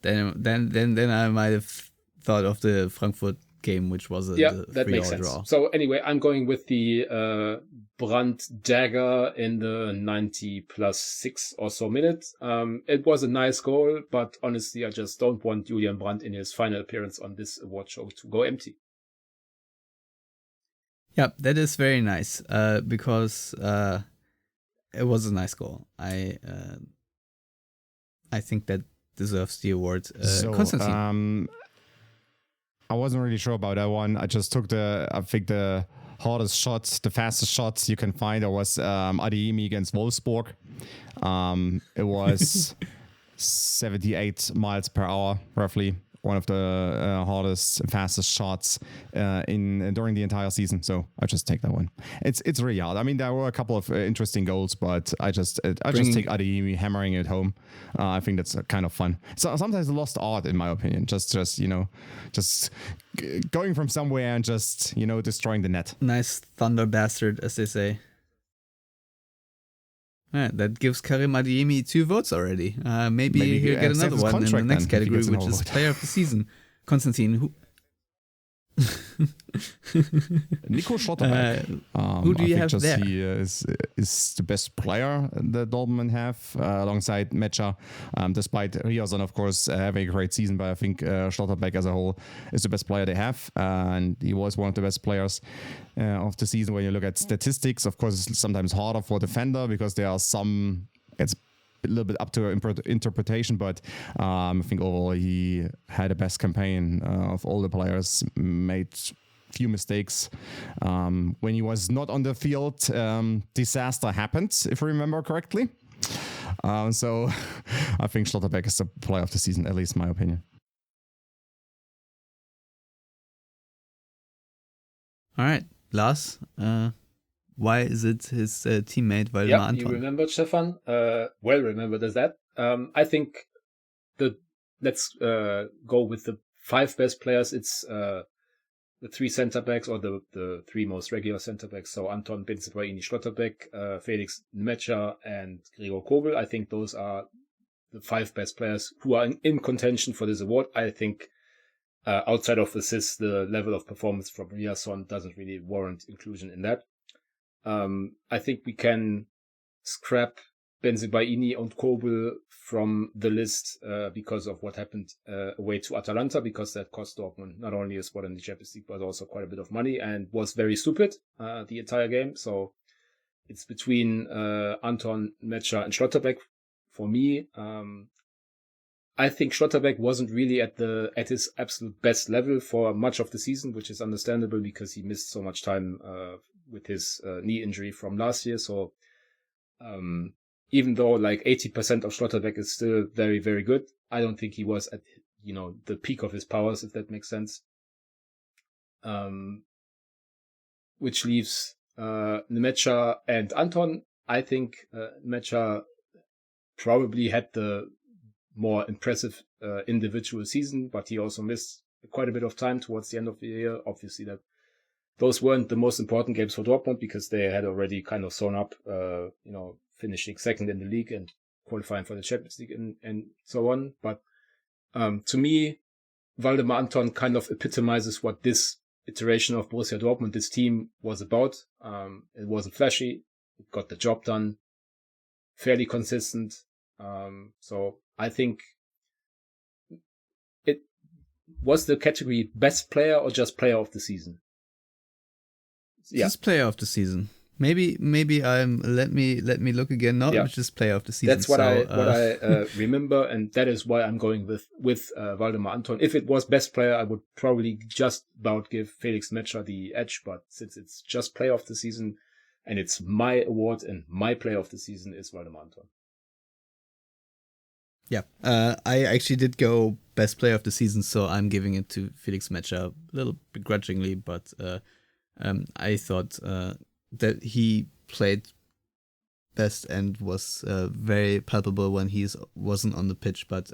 Then I might have thought of the Frankfurt game, which was that makes sense. Draw. So anyway, I'm going with the Brandt dagger in the 90+6 or so minutes. It was a nice goal, but honestly, I just don't want Julian Brandt in his final appearance on this award show to go empty. Yeah, that is very nice because it was a nice goal. I think that deserves the award. Konstantin. I wasn't really sure about that one. I just took the hardest shots, the fastest shots you can find. There was Adeyemi against Wolfsburg. It was 78 miles per hour, roughly. One of the hardest, fastest shots during the entire season. So I just take that one. It's really hard. I mean, there were a couple of interesting goals, but I just take Adeyemi hammering it home. I think that's kind of fun. So sometimes a lost art, in my opinion. Just going from somewhere and just destroying the net. Nice thunder bastard, as they say. Alright, that gives Karim Adeyemi 2 votes already. Maybe he'll get another one in the next category, which is Player of the Season. Konstantin, who... Nico Schlotterbeck. Who do you have there? He is the best player that Dortmund have alongside Mecha. Despite Riazan, of course, having a great season, but I think Schlotterbeck as a whole is the best player they have, and he was one of the best players of the season. When you look at statistics, of course, it's sometimes harder for defender because there are some. It's a little bit up to interpretation, but I think overall he had the best campaign of all the players, made few mistakes. When he was not on the field, disaster happened, if I remember correctly. So I think Schlotterbeck is the player of the season, at least in my opinion. All right, Lars, why is it his teammate Waldemar Anton? You remembered, Stefan. Well remembered as that. I think let's go with the 5 best players. It's the 3 center backs, or the 3 most regular center backs. So Anton, Bensebaini, Schlotterbeck, Felix Nmecha, and Gregor Kobel. I think those are the 5 best players who are in contention for this award. I think outside of assists, the level of performance from Riazan doesn't really warrant inclusion in that. I think we can scrap Bensebaini and Kobel from the list because of what happened away to Atalanta, because that cost Dortmund not only a spot in the Champions League, but also quite a bit of money, and was very stupid the entire game. So it's between Anton, Mecha, and Schlotterbeck for me. I think Schlotterbeck wasn't really at his absolute best level for much of the season, which is understandable because he missed so much time with his knee injury from last year. So even though like 80% of Schlotterbeck is still very, very good, I don't think he was at the peak of his powers, if that makes sense. Which leaves Nmecha and Anton. I think Nmecha probably had the more impressive individual season, but he also missed quite a bit of time towards the end of the year. Obviously, those weren't the most important games for Dortmund because they had already kind of sewn up, finishing second in the league and qualifying for the Champions League and so on. But to me, Waldemar Anton kind of epitomizes what this iteration of Borussia Dortmund, this team, was about. It wasn't flashy. It got the job done. Fairly consistent. So I think it was the category best player or just player of the season. Yeah. Just player of the season. Maybe let me look again. No, it's just player of the season. That's what I remember, and that is why I'm going with Waldemar Anton. If it was best player, I would probably just about give Felix Nmecha the edge, but since it's just player of the season and it's my award and my player of the season is Waldemar Anton. Yeah, I actually did go best player of the season, so I'm giving it to Felix Nmecha a little begrudgingly, but I thought that he played best and was very palpable when he wasn't on the pitch. But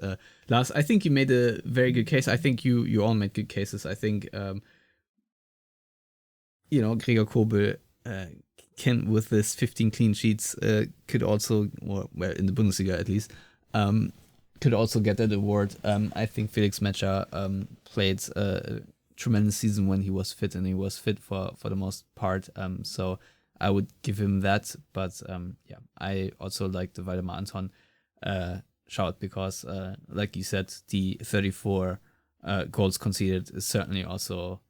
Lars, I think you made a very good case. I think you all made good cases. I think Gregor Kobel can, with this 15 clean sheets, could also, well, in the Bundesliga at least, could also get that award. I think Felix Nmecha played a tremendous season when he was fit, and he was fit for the most part. So I would give him that. But I also like the Waldemar Anton shout because, like you said, the 34 goals conceded is certainly also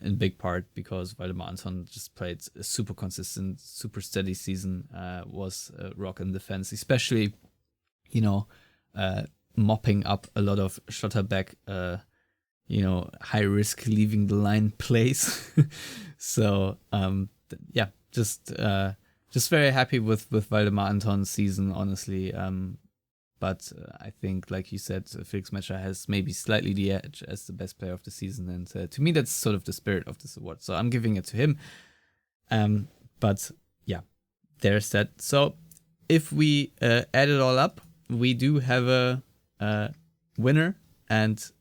in big part because Waldemar Anton just played a super consistent, super steady season, was a rock in defense, especially, mopping up a lot of Schlotterbeck, high risk leaving the line plays. So yeah, just very happy with Waldemar Anton's season, honestly. But I think, like you said, Felix Metscher has maybe slightly the edge as the best player of the season, and to me, that's sort of the spirit of this award. So I'm giving it to him. But yeah, there's that. So if we add it all up, we do have a winner, and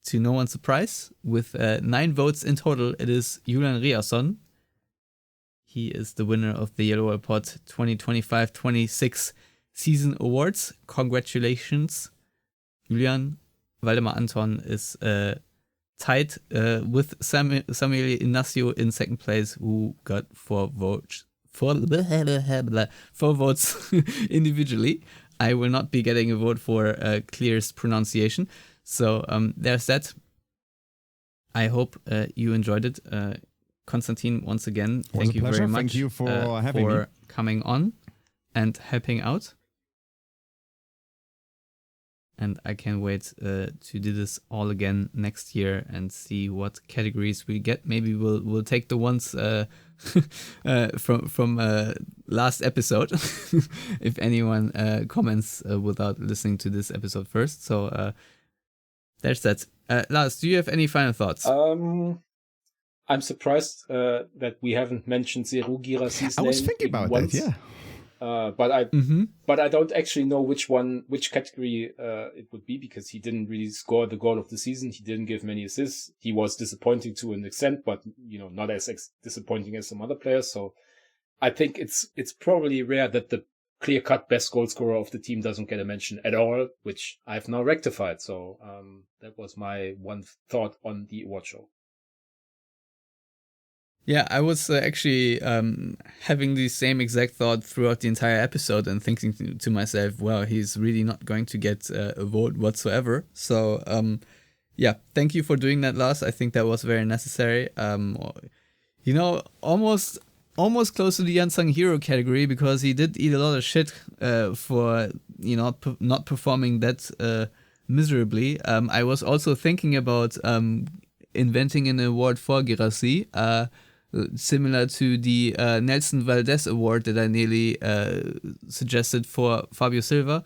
to no one's surprise, with 9 votes in total, it is Julian Riasson. He is the winner of the Yellow Whale Pod 2025-26 Season Awards. Congratulations, Julian. Waldemar Anton is tied with Samuel Ignacio in second place, who got 4 votes. 4 votes individually. I will not be getting a vote for clearest pronunciation. So there's that. I hope you enjoyed it. Konstantin, once again, thank you very much. Thank you for having me. Coming on and helping out. And I can't wait to do this all again next year and see what categories we get. Maybe we'll take the ones from last episode, if anyone comments without listening to this episode first. So there's that. Lars, do you have any final thoughts? I'm surprised that we haven't mentioned Serhou Guirasssy's name. I was thinking about once. that, yeah. But I don't actually know which category it would be, because he didn't really score the goal of the season. He didn't give many assists. He was disappointing to an extent, but not as disappointing as some other players. So I think it's probably rare that the clear-cut best goal scorer of the team doesn't get a mention at all, which I've now rectified. So that was my one thought on the award show. Yeah, I was actually having the same exact thought throughout the entire episode and thinking to myself, well, he's really not going to get a vote whatsoever. So, yeah, thank you for doing that, Lars. I think that was very necessary. Almost close to the unsung hero category, because he did eat a lot of shit for, not performing that miserably. I was also thinking about inventing an award for Guirassy, similar to the Nelson Valdez Award that I nearly suggested for Fabio Silva,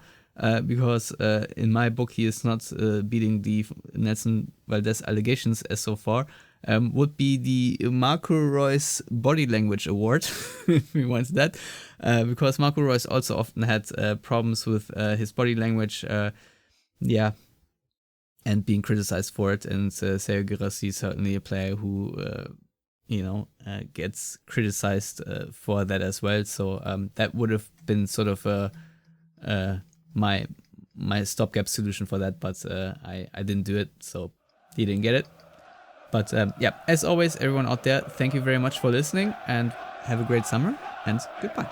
because in my book he is not beating the Nelson Valdez allegations as so far. Would be the Marco Reus Body Language Award, if we want that, because Marco Reus also often had problems with his body language, and being criticized for it. And Serhou Guirassy is certainly a player who gets criticized for that as well. So that would have been sort of my stopgap solution for that, but I didn't do it, so he didn't get it. But as always, everyone out there, thank you very much for listening, and have a great summer, and goodbye.